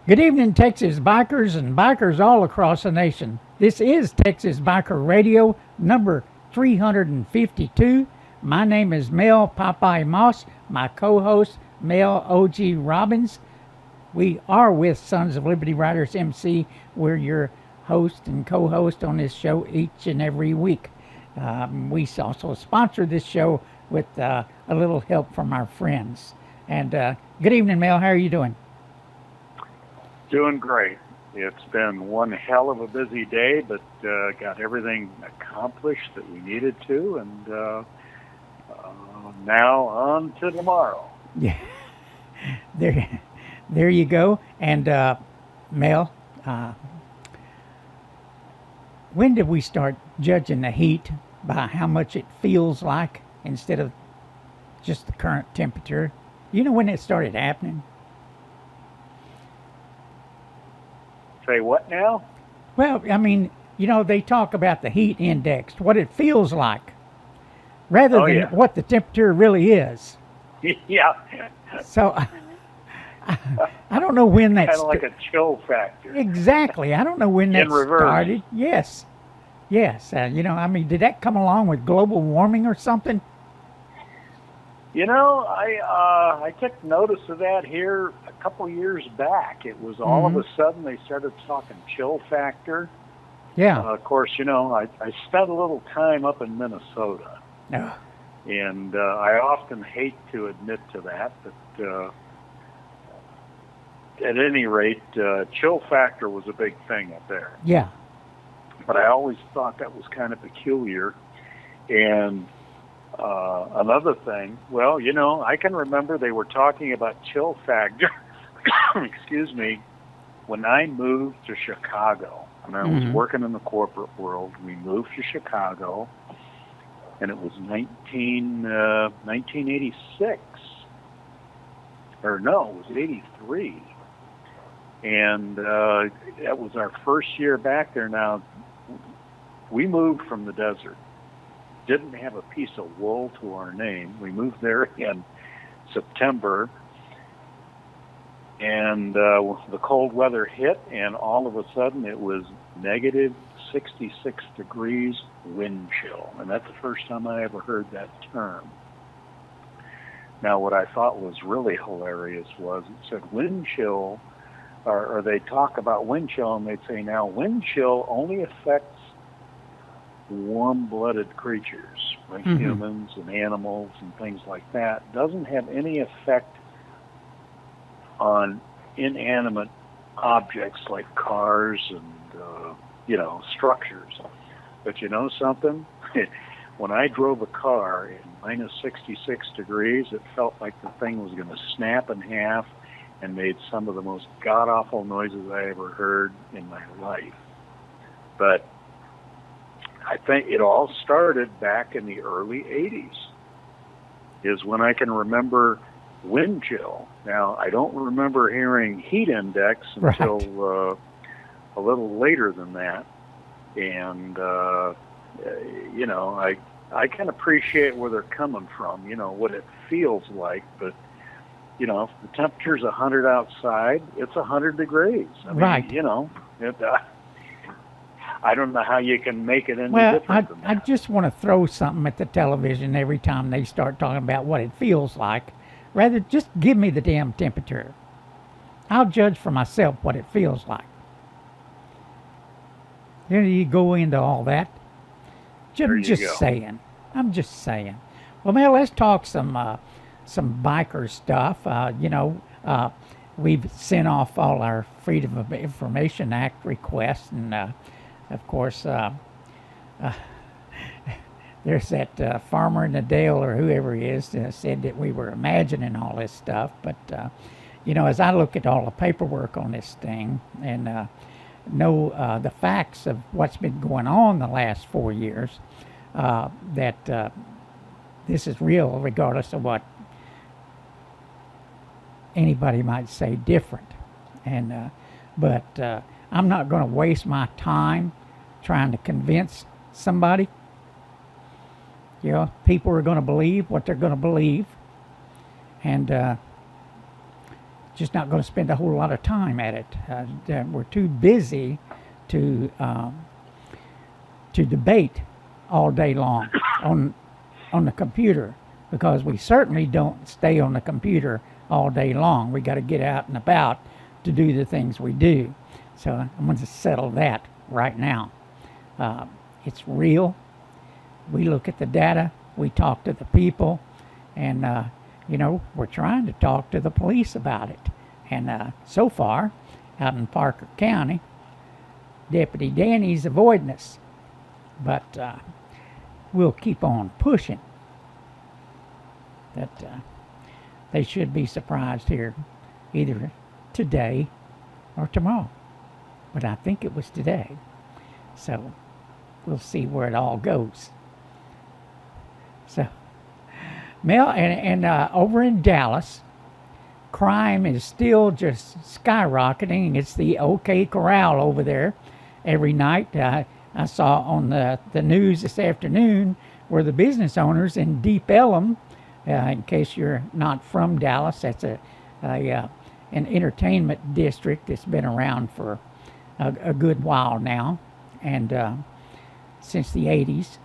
Good evening, Texas bikers and bikers all across the nation. This is Texas Biker Radio number 352. My name is Mel Popeye Moss, my co-host Mel O.G. Robbins. We are with Sons of Liberty Riders MC. We're your host and co-host on this show each and every week. We also sponsor this show with a little help from our friends. And good evening, Mel. How are you doing? Doing great. It's been one hell of a busy day, but got everything accomplished that we needed to, and now on to tomorrow. Yeah, there you go. And Mel, when did we start judging the heat by how much it feels like instead of just the current temperature? You know when it started happening? Say what now? Well, I mean, you know, they talk about the heat index, what it feels like, rather than what the temperature really is. Yeah. So, I don't know when that's... Kind of like a chill factor. Exactly. I don't know when that reverse. Started. Yes. Yes. You know, I mean, did that come along with global warming or something? You know, I took notice of that here a couple years back. It was all of a sudden they started talking chill factor. Yeah. Of course, you know, I spent a little time up in Minnesota. Oh. And I often hate to admit to that, but at any rate, chill factor was a big thing up there. Yeah. But I always thought that was kind of peculiar. And another thing, well, you know, I can remember they were talking about chill factor, excuse me, when I moved to Chicago. And I was working in the corporate world. We moved to Chicago, and it was 1986. Or no, it was 83. And that was our first year back there. Now, we moved from the desert. Didn't have a piece of wool to our name. We moved there in September, and the cold weather hit, and all of a sudden it was negative 66 degrees wind chill, and that's the first time I ever heard that term. Now, what I thought was really hilarious was it said wind chill, or they talk about wind chill, and they'd say, now, wind chill only affects warm-blooded creatures like humans and animals and things like that. Doesn't have any effect on inanimate objects like cars and you know, structures. But you know something? When I drove a car in minus 66 degrees, it felt like the thing was going to snap in half and made some of the most god-awful noises I ever heard in my life. But I think it all started back in the early 80s, is when I can remember wind chill. Now, I don't remember hearing heat index until a little later than that. And, you know, I can appreciate where they're coming from, you know, what it feels like. But, you know, if the temperature's 100 outside, it's 100 degrees. I mean, you know, I don't know how you can make it any different than that. I just want to throw something at the television every time they start talking about what it feels like. Rather, just give me the damn temperature. I'll judge for myself what it feels like. There you go into all that. Just saying. I'm just saying. Well, Mel, let's talk some biker stuff. You know, we've sent off all our Freedom of Information Act requests, and of course, there's that farmer in the Dale or whoever he is said that we were imagining all this stuff. But, you know, as I look at all the paperwork on this thing and know the facts of what's been going on the last 4 years, that this is real regardless of what anybody might say different. And but I'm not going to waste my time trying to convince somebody. You know, people are going to believe what they're going to believe. And just not going to spend a whole lot of time at it. We're too busy to debate all day long on the computer, because we certainly don't stay on the computer all day long. We got to get out and about to do the things we do. So I'm going to settle that right now. It's real. We look at the data. We talk to the people, and we're trying to talk to the police about it. And so far, out in Parker County, Deputy Danny's avoiding us. But we'll keep on pushing. That they should be surprised here either today or tomorrow. But I think it was today. So we'll see where it all goes. So, Mel, and over in Dallas, crime is still just skyrocketing. It's the OK Corral over there every night. I saw on the news this afternoon where the business owners in Deep Ellum, in case you're not from Dallas, that's an entertainment district that's been around for a good while now, and since the 80s.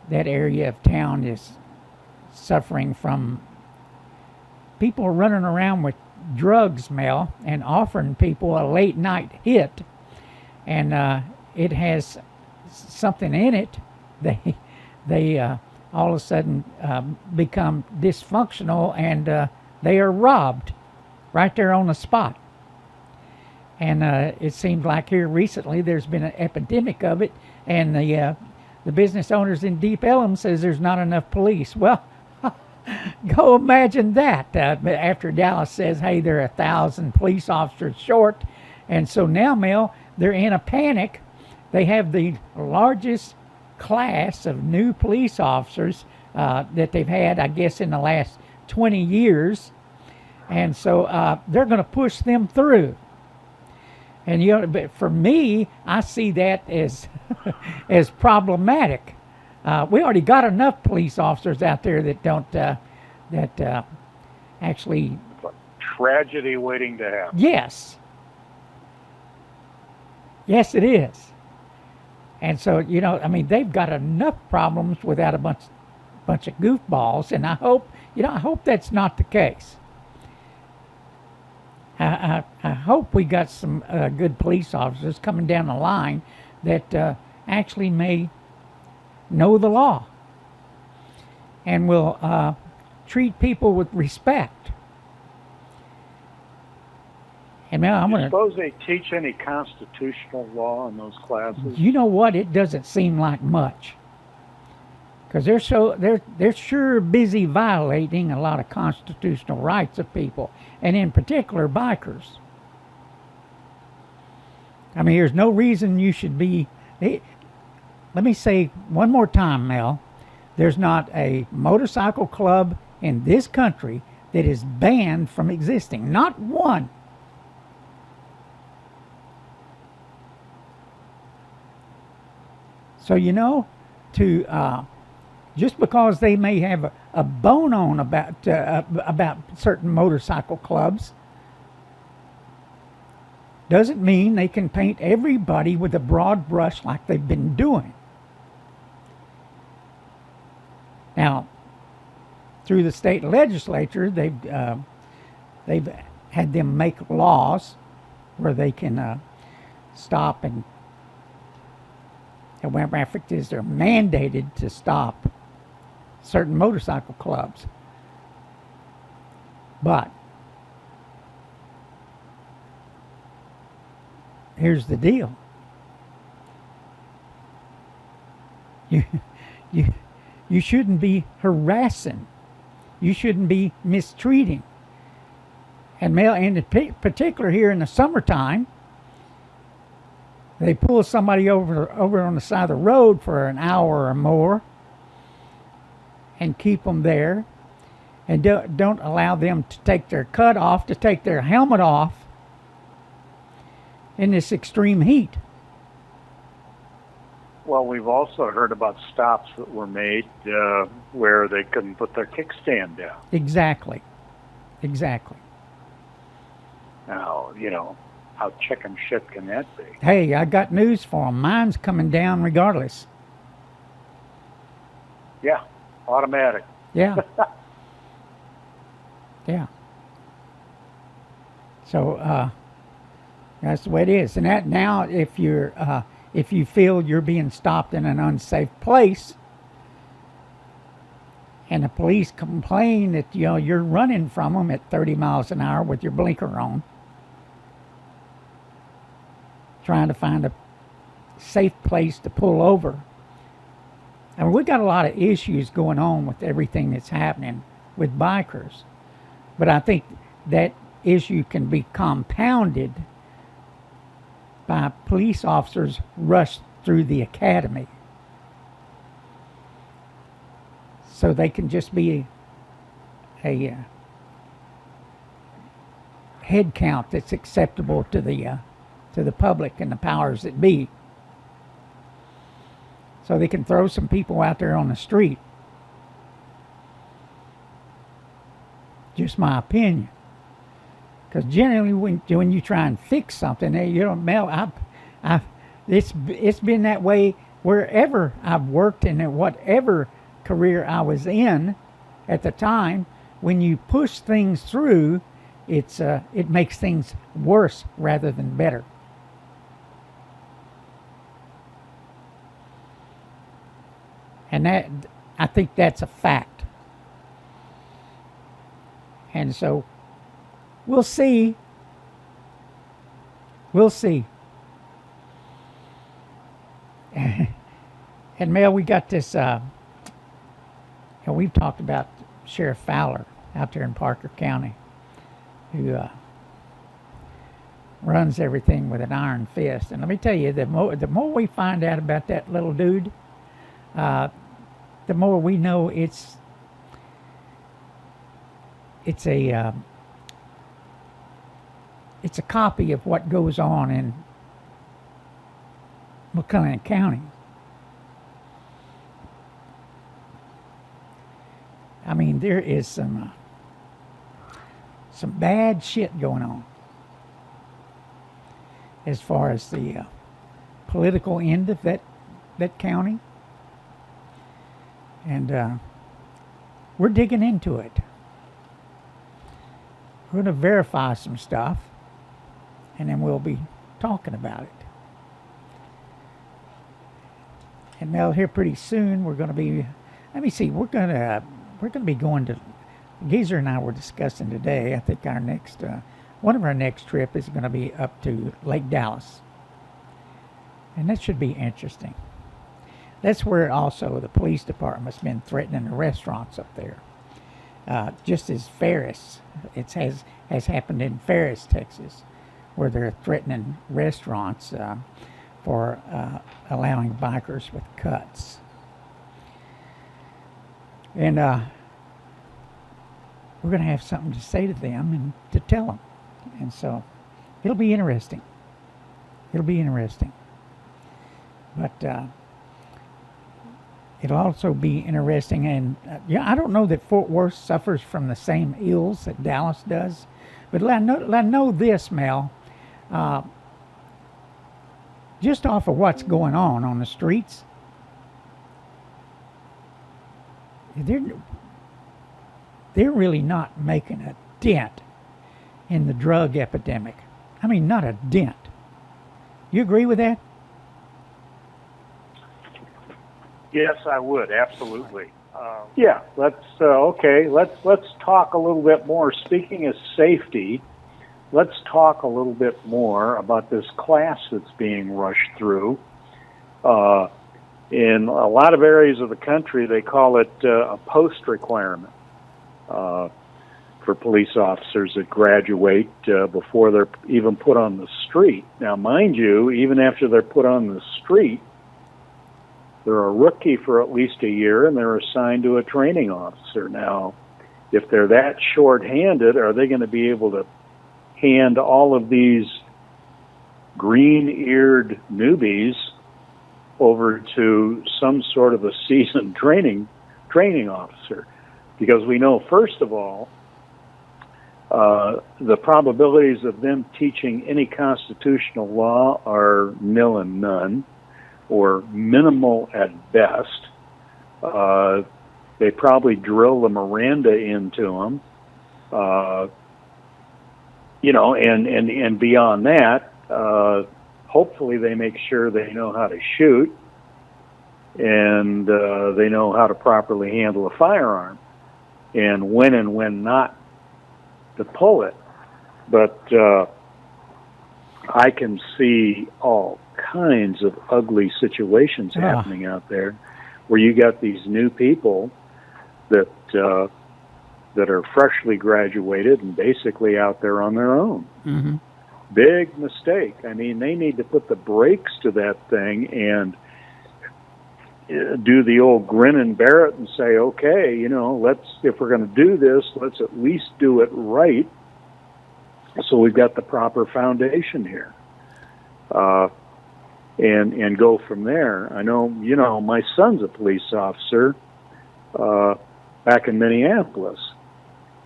That area of town is suffering from people running around with drugs, Mel, and offering people a late night hit, and it has something in it. They all of a sudden become dysfunctional, and they are robbed right there on the spot. And it seems like here recently there's been an epidemic of it, and the business owners in Deep Ellum says there's not enough police. Well, go imagine that. After Dallas says, hey, there are 1,000 police officers short, and so now, Mel, they're in a panic. They have the largest class of new police officers that they've had, I guess, in the last 20 years, and so they're going to push them through. And but for me, I see that as as problematic. We already got enough police officers out there that don't actually. Tragedy waiting to happen. Yes. Yes, it is. And so they've got enough problems without a bunch of goofballs, and I hope that's not the case. I hope we got some good police officers coming down the line that actually may know the law and will treat people with respect. And now I'm going to suppose they teach any constitutional law in those classes. You know what? It doesn't seem like much, because they're sure busy violating a lot of constitutional rights of people, and in particular bikers. I mean, there's no reason you should be. Let me say one more time, Mel. There's not a motorcycle club in this country that is banned from existing. Not one. So just because they may have a bone on about certain motorcycle clubs doesn't mean they can paint everybody with a broad brush like they've been doing. Now, through the state legislature, they've had them make laws where they can stop and matter of fact is they're mandated to stop certain motorcycle clubs. But here's the deal. You shouldn't be harassing. You shouldn't be mistreating. And in particular here in the summertime, they pull somebody over on the side of the road for an hour or more and keep them there, and don't allow them to take their cut off, to take their helmet off in this extreme heat. Well, we've also heard about stops that were made where they couldn't put their kickstand down. Exactly. Exactly. Now, how chicken shit can that be? Hey, I got news for 'em. Mine's coming down regardless. Yeah, automatic. Yeah. Yeah. So that's the way it is. And that now, if you feel you're being stopped in an unsafe place, and the police complain that you're running from them at 30 miles an hour with your blinker on, trying to find a safe place to pull over. I mean, we've got a lot of issues going on with everything that's happening with bikers, but I think that issue can be compounded by police officers rushed through the academy, so they can just be a head count that's acceptable to the public and the powers that be. So they can throw some people out there on the street. Just my opinion. Because generally, when you try and fix something, Mel, it's been that way wherever I've worked and in whatever career I was in at the time. When you push things through, it makes things worse rather than better. And I think that's a fact. And so we'll see. We'll see. And Mel, we got this, we've talked about Sheriff Fowler out there in Parker County, who runs everything with an iron fist. And let me tell you, the more we find out about that little dude, the more we know it's a copy of what goes on in McLennan County. I mean, there is some bad shit going on as far as the political end of that county. And we're digging into it. We're going to verify some stuff, and then we'll be talking about it. And Mel, here pretty soon we're going to be. Let me see. We're going to be going to. Geezer and I were discussing today. I think our next one of our next trip is going to be up to Lake Dallas, and that should be interesting. That's where also the police department's been threatening the restaurants up there. Just as Ferris, it has happened in Ferris, Texas, where they're threatening restaurants for allowing bikers with cuts. And we're going to have something to say to them and to tell them. And so it'll be interesting. It'll be interesting. But it'll also be interesting, and I don't know that Fort Worth suffers from the same ills that Dallas does, but I know this, Mel, just off of what's going on the streets, they're really not making a dent in the drug epidemic. I mean, not a dent. You agree with that? Yes, I would, absolutely. Yeah, let's talk a little bit more. Speaking of safety, let's talk a little bit more about this class that's being rushed through. In a lot of areas of the country, they call it a post requirement for police officers that graduate before they're even put on the street. Now, mind you, even after they're put on the street, they're a rookie for at least a year, and they're assigned to a training officer. Now, if they're that short-handed, are they going to be able to hand all of these green-eared newbies over to some sort of a seasoned training officer? Because we know, first of all, the probabilities of them teaching any constitutional law are nil and none, or minimal at best. They probably drill the Miranda into them, and beyond that, hopefully they make sure they know how to shoot and they know how to properly handle a firearm and when not to pull it. But I can see all kinds of ugly situations happening out there where you got these new people that are freshly graduated and basically out there on their own. Mm-hmm. Big mistake. I mean, they need to put the brakes to that thing and do the old grin and bear it and say, okay, if we're going to do this, let's at least do it right, so we've got the proper foundation here, and go from there. I know, my son's a police officer back in Minneapolis,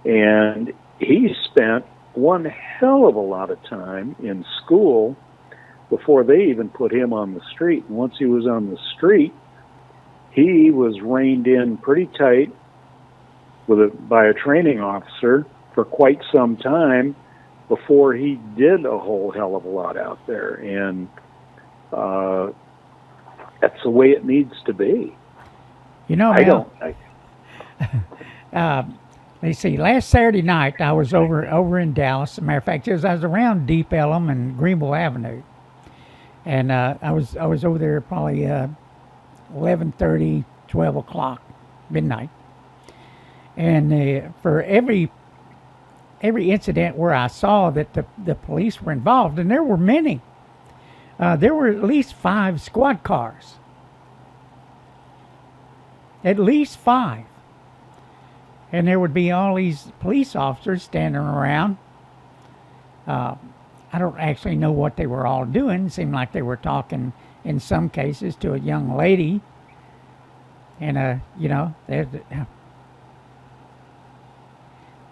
and he spent one hell of a lot of time in school before they even put him on the street. And once he was on the street, he was reined in pretty tight by a training officer for quite some time before he did a whole hell of a lot out there. And that's the way it needs to be. Let's see. Last Saturday night, I was over in Dallas. As a matter of fact, I was around Deep Ellum and Greenville Avenue, and I was over there probably 11:30, 12 o'clock, midnight. And for every incident where I saw that the police were involved, and there were many, there were at least 5 squad cars. At least 5. And there would be all these police officers standing around. I don't actually know what they were all doing. It seemed like they were talking, in some cases, to a young lady. And,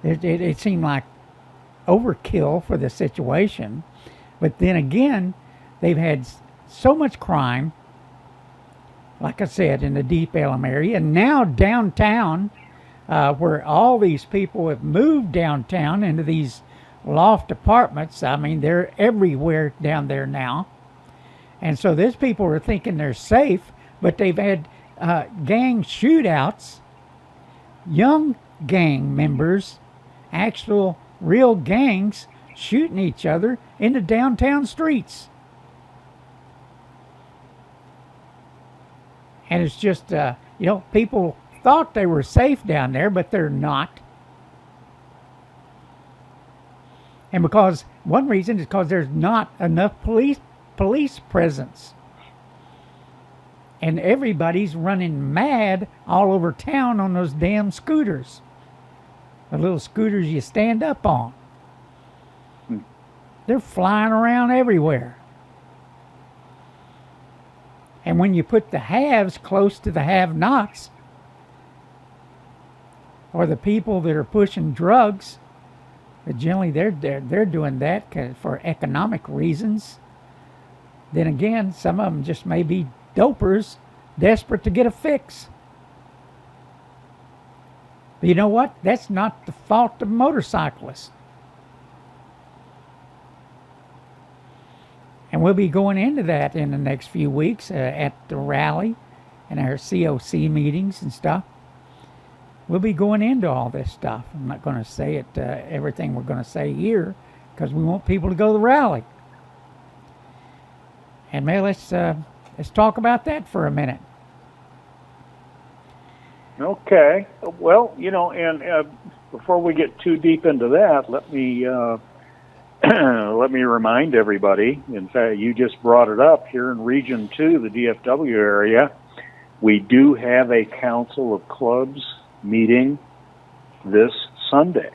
it seemed like overkill for the situation. But then again, they've had so much crime, like I said, in the Deep Ellum area. And now downtown, where all these people have moved downtown into these loft apartments. I mean, they're everywhere down there now. And so these people are thinking they're safe, but they've had gang shootouts, young gang members, actual real gangs shooting each other in the downtown streets. And it's just, people thought they were safe down there, but they're not. And because one reason is because there's not enough police presence. And everybody's running mad all over town on those damn scooters. The little scooters you stand up on. They're flying around everywhere. And when you put the haves close to the have-nots, or the people that are pushing drugs, but generally they're doing that for economic reasons. Then again, some of them just may be dopers desperate to get a fix. But you know what? That's not the fault of motorcyclists. And we'll be going into that in the next few weeks at the rally and our COC meetings and stuff. We'll be going into all this stuff. I'm not going to say it everything we're going to say here because we want people to go to the rally. And May, let's talk about that for a minute. Okay. Well, and before we get too deep into that, let me let me remind everybody. In fact, you just brought it up here in Region 2, the DFW area. We do have a Council of Clubs meeting this Sunday.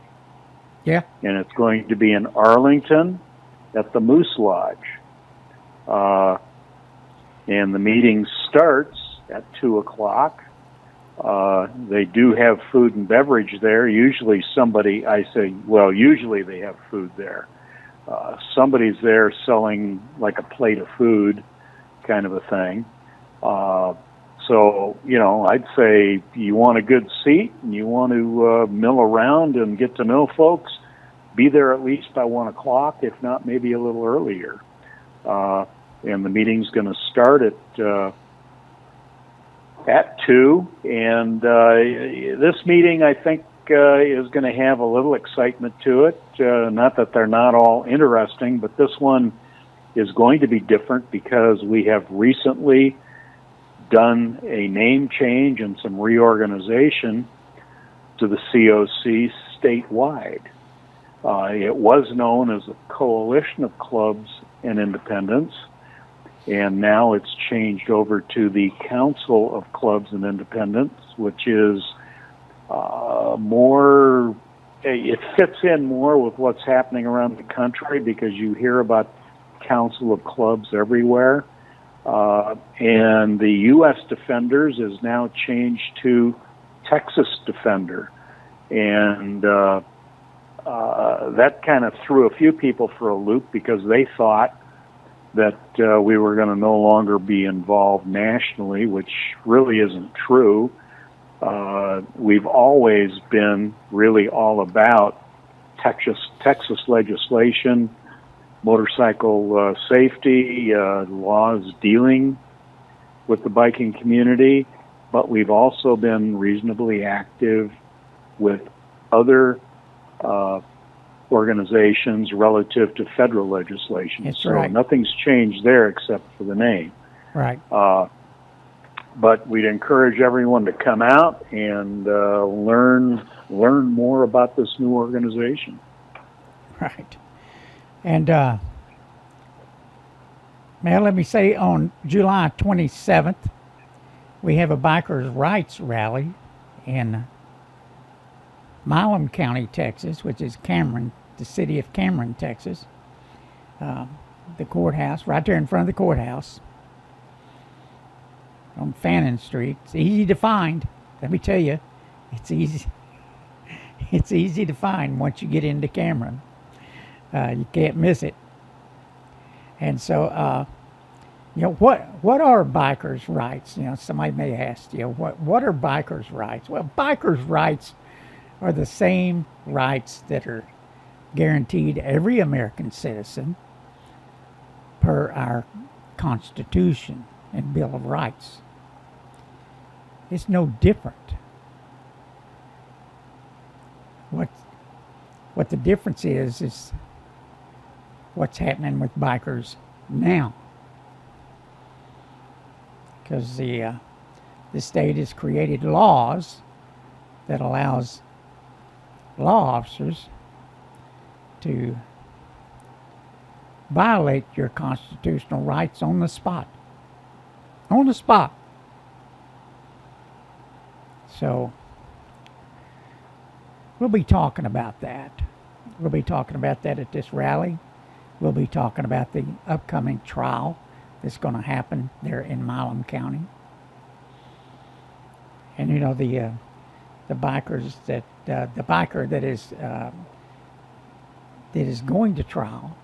Yeah. And it's going to be in Arlington at the Moose Lodge. And the meeting starts at 2 o'clock. They do have food and beverage there. Usually usually they have food there. Somebody's there selling like a plate of food kind of a thing. So, I'd say you want a good seat and you want to mill around and get to know folks, be there at least by 1 o'clock, if not maybe a little earlier. And the meeting's going to start at 2. And this meeting, I think, is going to have a little excitement to it. Not that they're not all interesting, but this one is going to be different because we have recently done a name change and some reorganization to the COC statewide. It was known as a coalition of clubs and independents, and now it's changed over to the Council of Clubs and Independents, which is it fits in more with what's happening around the country because you hear about Council of Clubs everywhere. And the U.S. Defenders is now changed to Texas Defender. And that kind of threw a few people for a loop because they thought that we were going to no longer be involved nationally, which really isn't true. We've always been really all about Texas legislation, motorcycle safety, laws dealing with the biking community, but we've also been reasonably active with other organizations relative to federal legislation. That's so right. Nothing's changed there except for the name. Right. But we'd encourage everyone to come out and learn more about this new organization. Right. And now let me say on July 27th, we have a bikers' rights rally in Milam County, Texas, which is Cameron, the city of Cameron, Texas. The courthouse, right there in front of the courthouse on Fannin Street. It's easy to find. Let me tell you, it's easy. It's easy to find once you get into Cameron. You can't miss it. And so, what are bikers' rights? Somebody may ask, what are bikers' rights? Well, bikers' rights are the same rights that are guaranteed every American citizen per our Constitution and Bill of Rights. It's no different. What the difference is what's happening with bikers now. Because the state has created laws that allows law officers to violate your constitutional rights on the spot. On the spot. So, we'll be talking about that. We'll be talking about that at this rally. We'll be talking about the upcoming trial that's going to happen there in Milam County. And the bikers that the biker that is going to trial.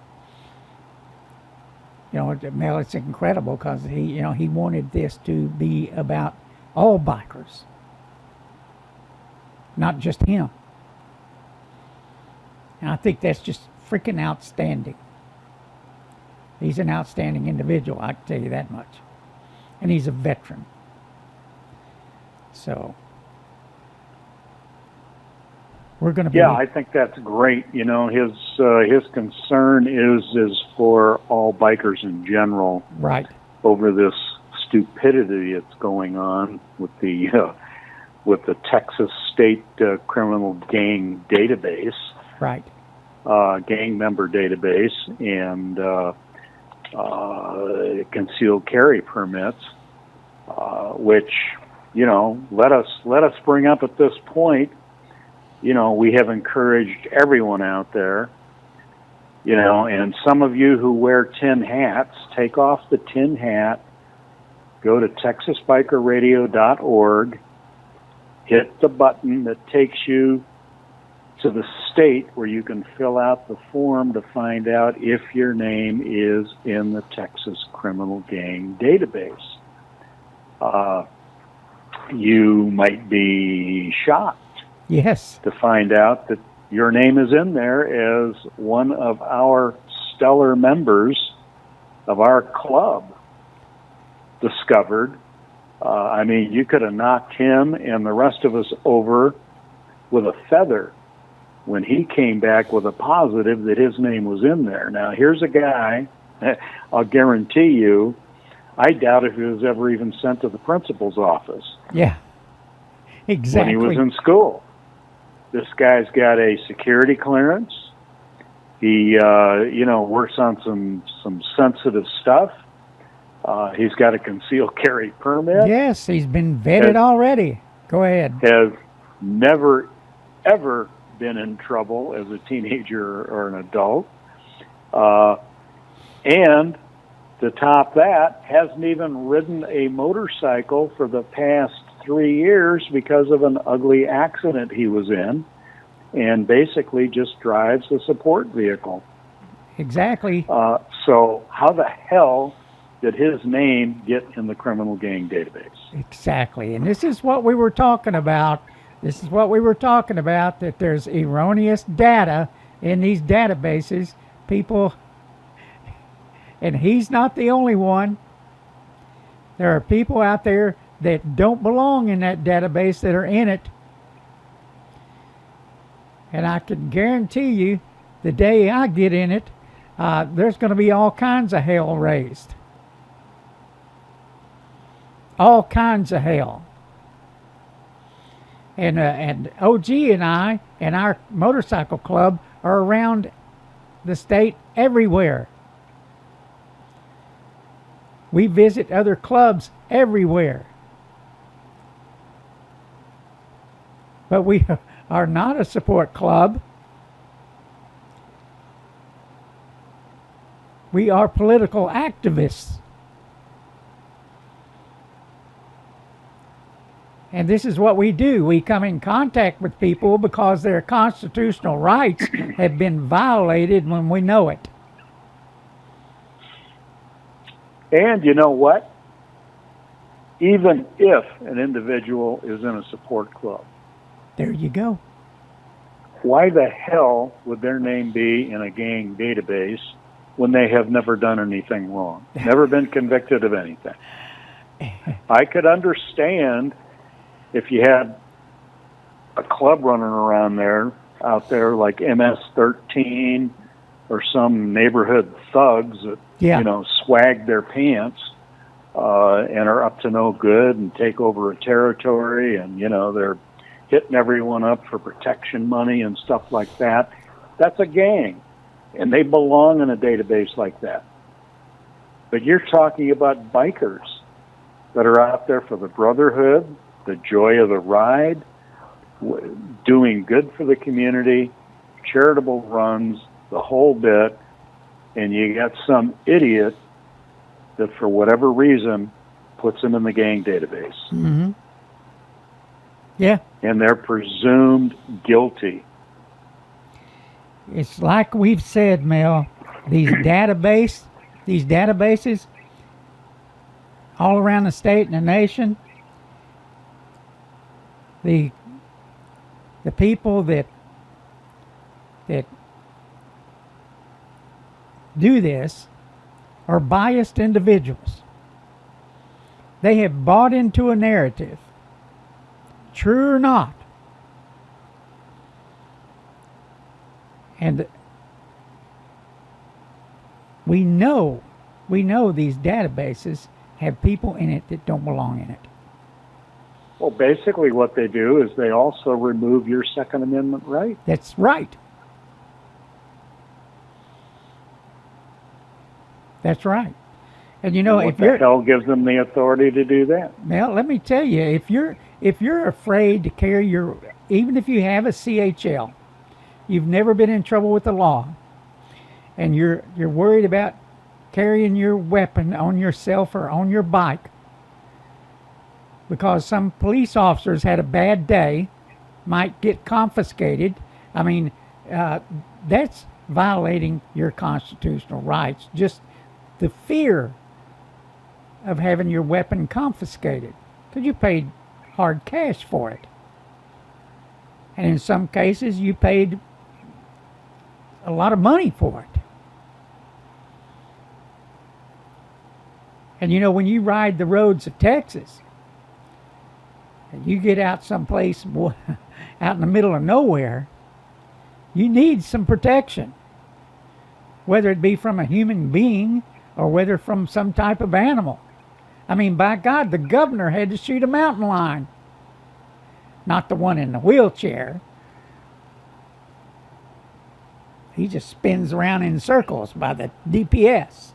Mel, it's incredible because he wanted this to be about all bikers, not just him. And I think that's just freaking outstanding. He's an outstanding individual, I can tell you that much. And he's a veteran. So, we're going to be... Yeah, I think that's great. His concern is for all bikers in general. Right. Over this stupidity that's going on with the Texas State Criminal Gang Database. Right. Gang member database and concealed carry permits, which let us bring up at this point. We have encouraged everyone out there, and some of you who wear tin hats, take off the tin hat, go to TexasBikerRadio.org, hit the button that takes you to the state where you can fill out the form to find out if your name is in the Texas Criminal Gang database. You might be shocked Yes. to find out that your name is in there as one of our stellar members of our club discovered. I mean, you could have knocked him and the rest of us over with a feather when he came back with a positive that his name was in there. Now, here's a guy, I'll guarantee you, I doubt if he was ever even sent to the principal's office. Yeah. Exactly. When he was in school. This guy's got a security clearance. He, works on some sensitive stuff. He's got a concealed carry permit. Yes, he's been vetted already. Go ahead. Has never, ever been in trouble as a teenager or an adult. And to top that, hasn't even ridden a motorcycle for the past 3 years because of an ugly accident he was in, and basically just drives a support vehicle. Exactly. So how the hell did his name get in the criminal gang database? Exactly. And this is what we were talking about. That there's erroneous data in these databases. People, and he's not the only one. There are people out there that don't belong in that database that are in it. And I can guarantee you, the day I get in it, there's going to be all kinds of hell raised. All kinds of hell. And OG and I and our motorcycle club are around the state everywhere. We visit other clubs everywhere. But we are not a support club. We are political activists. And this is what we do. We come in contact with people because their constitutional rights have been violated when we know it. And you know what? Even if an individual is in a support club, there you go. Why the hell would their name be in a gang database when they have never done anything wrong, never been convicted of anything? I could understand if you had a club running around there, out there like MS-13 or some neighborhood thugs that, swag their pants and are up to no good and take over a territory and, they're hitting everyone up for protection money and stuff like that. That's a gang, and they belong in a database like that. But you're talking about bikers that are out there for the brotherhood, the joy of the ride, doing good for the community, charitable runs, the whole bit, and you got some idiot that for whatever reason puts them in the gang database. Mm-hmm. Yeah. And they're presumed guilty. It's like we've said, Mel, these databases all around the state and the nation, the people that do this are biased individuals. They have bought into a narrative, true or not. And we know these databases have people in it that don't belong in it. Well, basically what they do is they also remove your Second Amendment right. That's right. That's right. And what the hell gives them the authority to do that? Well, let me tell you, if you're afraid to carry even if you have a CHL, you've never been in trouble with the law, and you're worried about carrying your weapon on yourself or on your bike, because some police officers had a bad day, might get confiscated. I mean, that's violating your constitutional rights. Just the fear of having your weapon confiscated, because you paid hard cash for it. And in some cases, you paid a lot of money for it. And you know, when you ride the roads of Texas, and you get out someplace out in the middle of nowhere, you need some protection, whether it be from a human being or whether from some type of animal. I mean, by God, the governor had to shoot a mountain lion, not the one in the wheelchair. He just spins around in circles by the DPS.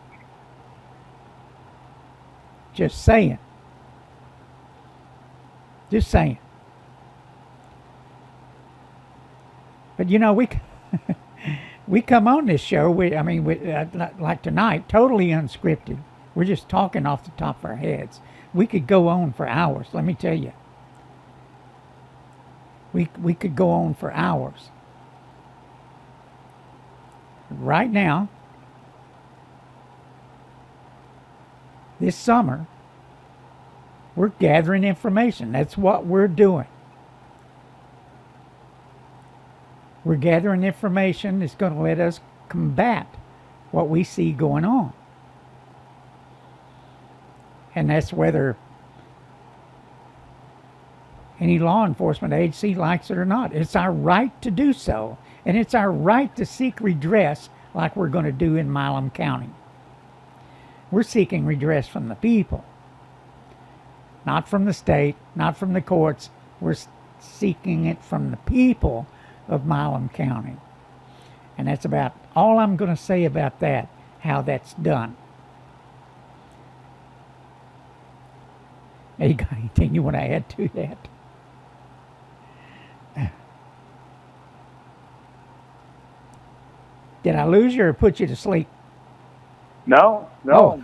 Just saying. Just saying. But you know, we come on this show, like tonight, totally unscripted. We're just talking off the top of our heads. We could go on for hours, let me tell you. We could go on for hours. Right now, this summer, we're gathering information. That's what we're doing. We're gathering information that's going to let us combat what we see going on. And that's whether any law enforcement agency likes it or not. It's our right to do so. And it's our right to seek redress like we're going to do in Milam County. We're seeking redress from the people. Not from the state, not from the courts. We're seeking it from the people of Milam County. And that's about all I'm going to say about that, how that's done. Hey, you got anything you want to add to that? Did I lose you or put you to sleep? No. Oh.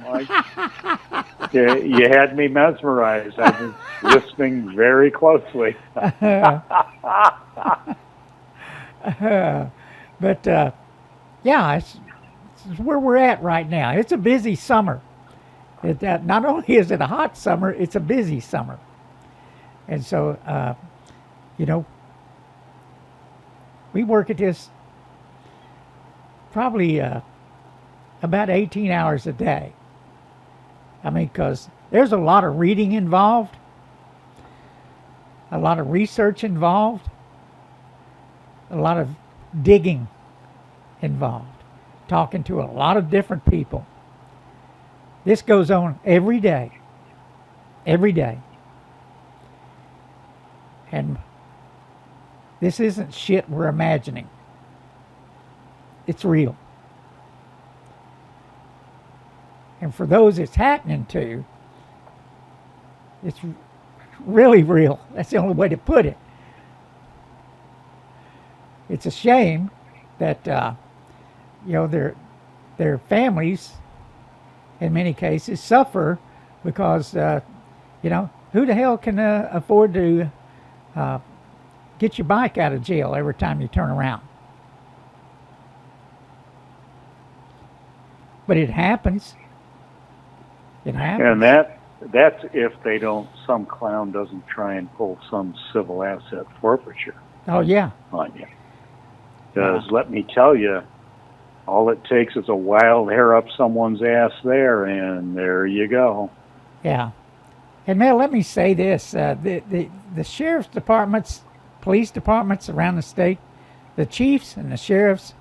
You had me mesmerized. I was listening very closely. But yeah, it's where we're at right now. It's a busy summer. Not only is it a hot summer, it's a busy summer. And so, you know, we work at this probably about 18 hours a day. I mean, because there's a lot of reading involved, a lot of research involved, a lot of digging involved, talking to a lot of different people. This goes on every day. Every day. And this isn't shit we're imagining. It's real. And for those it's happening to, it's really real. That's the only way to put it. It's a shame that, you know, their families, in many cases, suffer because, you know, who the hell can afford to get your bike out of jail every time you turn around? But it happens. It happens. And that's if some clown doesn't try and pull some civil asset forfeiture. Oh, yeah. On you. Because let me tell you, all it takes is a wild hair up someone's ass there, and there you go. Yeah. And Mel, let me say this. The sheriff's departments, police departments around the state, the chiefs and the sheriffs,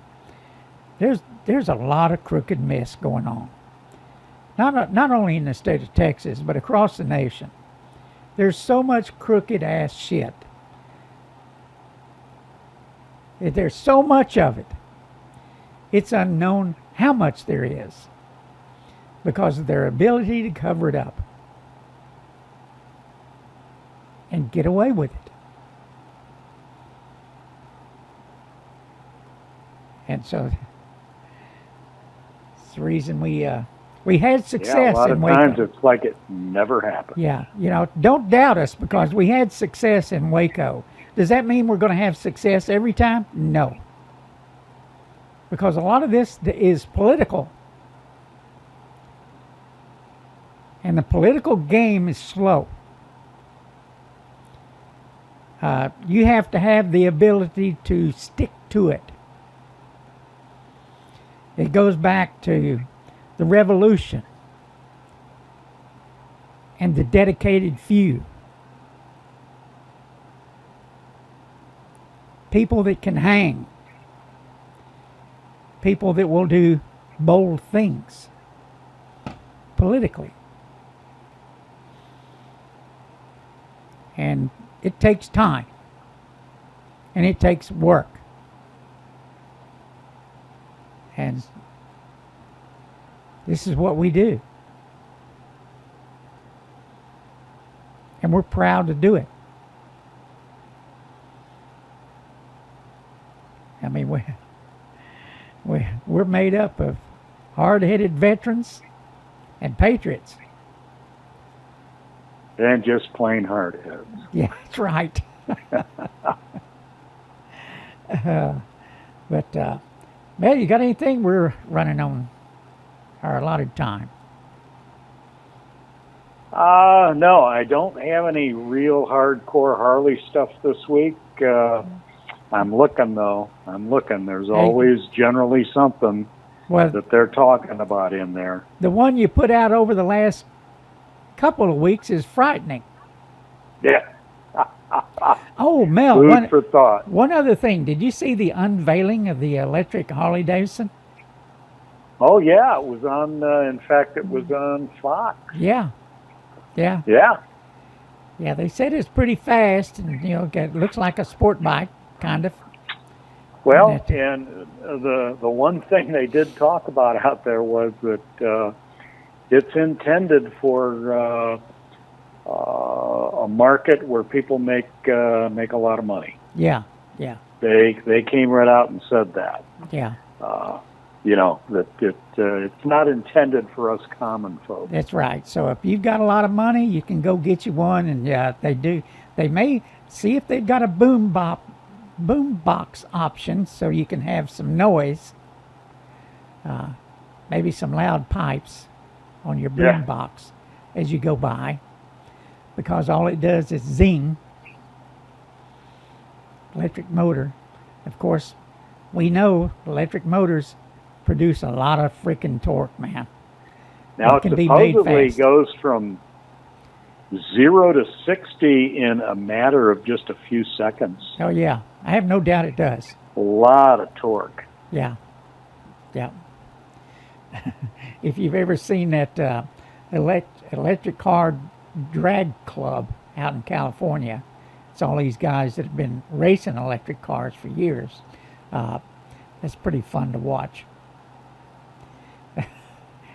there's a lot of crooked mess going on. Not only in the state of Texas, but across the nation. There's so much crooked ass shit. There's so much of it. It's unknown how much there is because of their ability to cover it up and get away with it. And so it's the reason we We had Yeah, a success lot in of Waco. times it's like it never happened. Yeah, don't doubt us because we had success in Waco. Does that mean we're going to have success every time? No. Because a lot of this is political. And the political game is slow. You have to have the ability to stick to it. It goes back to the revolution and the dedicated few. People that can hang. People that will do bold things politically. And it takes time. And it takes work. And this is what we do. And we're proud to do it. I mean, we're made up of hard-headed veterans and patriots. And just plain hardheads. Yeah, that's right. Mel, you got anything? We're running on our allotted time. No, I don't have any real hardcore Harley stuff this week. I'm looking, though. There's always generally something that they're talking about in there. The one you put out over the last couple of weeks is frightening. Yeah. Oh, Mel. Food for thought. One other thing. Did you see the unveiling of the electric Harley Davidson? Oh, yeah. It was on, in fact, it was on Fox. Yeah. Yeah. Yeah. Yeah, they said it's pretty fast and, it looks like a sport bike, kind of. Well, and the one thing they did talk about out there was that it's intended for a market where people make a lot of money. Yeah, yeah. They came right out and said that. Yeah. That it's not intended for us common folk. That's right. So if you've got a lot of money, you can go get you one, and yeah, they do. They may see if they've got a boom box option, so you can have some noise, maybe some loud pipes on your boom box as you go by, because all it does is zing. Electric motor, of course, we know electric motors produce a lot of freaking torque, man. Now it supposedly goes from 0 to 60 in a matter of just a few seconds. Oh yeah, I have no doubt it does. A lot of torque. Yeah, yeah. If you've ever seen that electric car drag club out in California, it's all these guys that have been racing electric cars for years. It's pretty fun to watch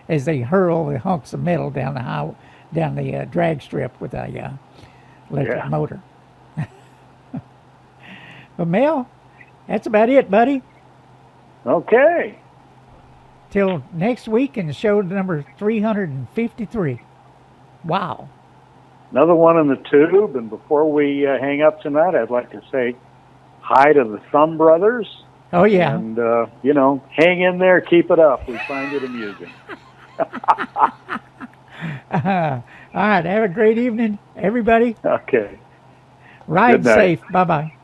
as they hurl the hunks of metal down the drag strip with a electric motor. But Mel, that's about it, buddy. Okay. Till next week and show number 353. Wow. Another one in the tube. And before we hang up tonight, I'd like to say hi to the Thumb Brothers. Oh, yeah. And, hang in there, keep it up. We find it amusing. All right. Have a great evening, everybody. Okay. Ride safe. Bye-bye.